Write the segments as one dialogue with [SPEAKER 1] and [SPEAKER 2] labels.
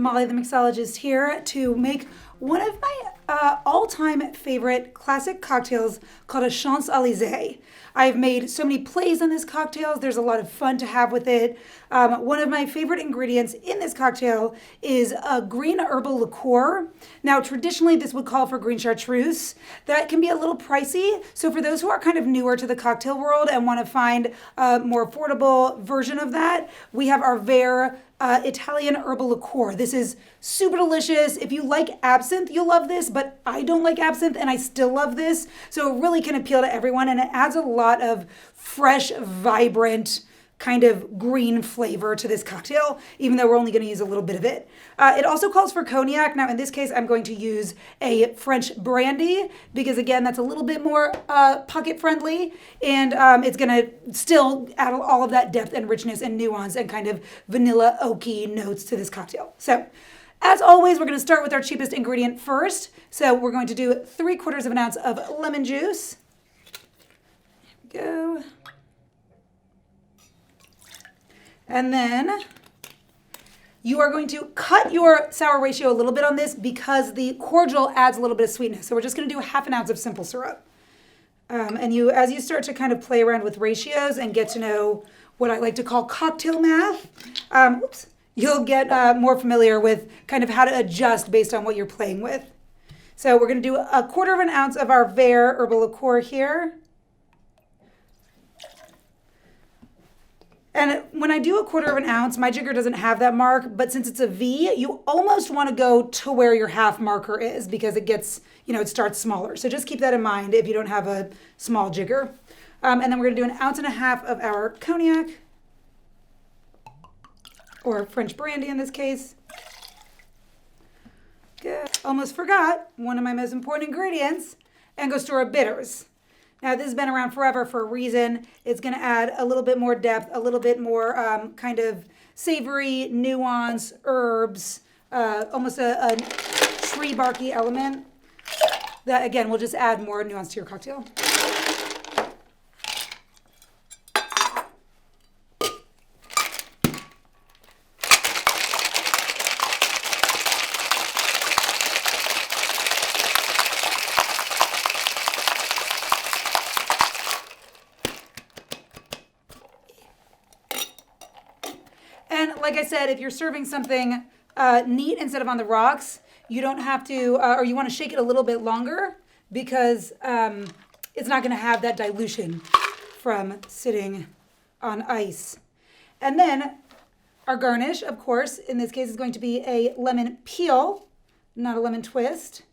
[SPEAKER 1] Molly the Mixologist here to make one of my all-time favorite classic cocktails called a Champs-Élysées. I've made so many plays on this cocktail. There's a lot of fun to have with it. One of my favorite ingredients in this cocktail is a green herbal liqueur. Now, traditionally, this would call for green chartreuse. That can be a little pricey. So for those who are kind of newer to the cocktail world and want to find a more affordable version of that, we have our Verre Italian herbal liqueur. This is super delicious. If you like absinthe, you'll love this, but I don't like absinthe and I still love this. So it really can appeal to everyone, and it adds a lot of fresh, vibrant, kind of green flavor to this cocktail, even though we're only going to use a little bit of it. It also calls for cognac. Now, in this case, I'm going to use a French brandy because, again, that's a little bit more pocket friendly, and it's going to still add all of that depth and richness and nuance and kind of vanilla oaky notes to this cocktail. So, as always, we're going to start with our cheapest ingredient first. So we're going to do 3/4 of an ounce of lemon juice. There we go. And then you are going to cut your sour ratio a little bit on this because the cordial adds a little bit of sweetness. So we're just going to do 1/2 ounce of simple syrup. And as you start to kind of play around with ratios and get to know what I like to call cocktail math, you'll get more familiar with kind of how to adjust based on what you're playing with. So we're going to do 1/4 ounce of our Verre herbal liqueur here. And when I do 1/4 ounce, my jigger doesn't have that mark, but since it's a V, you almost want to go to where your half marker is because it gets, it starts smaller. So just keep that in mind if you don't have a small jigger. And then we're going to do 1.5 ounces of our cognac, or French brandy in this case. Good. Almost forgot one of my most important ingredients, Angostura bitters. Now, this has been around forever for a reason. It's going to add a little bit more depth, a little bit more kind of savory, nuance, herbs, almost a tree barky element that, again, will just add more nuance to your cocktail. And like I said, if you're serving something neat instead of on the rocks, you don't have to, or you want to shake it a little bit longer because it's not going to have that dilution from sitting on ice. And then our garnish, of course, in this case is going to be a lemon peel, not a lemon twist.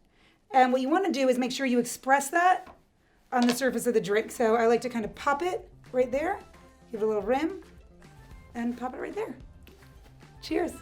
[SPEAKER 1] And what you want to do is make sure you express that on the surface of the drink. So I like to kind of pop it right there, give it a little rim, and pop it right there. Cheers.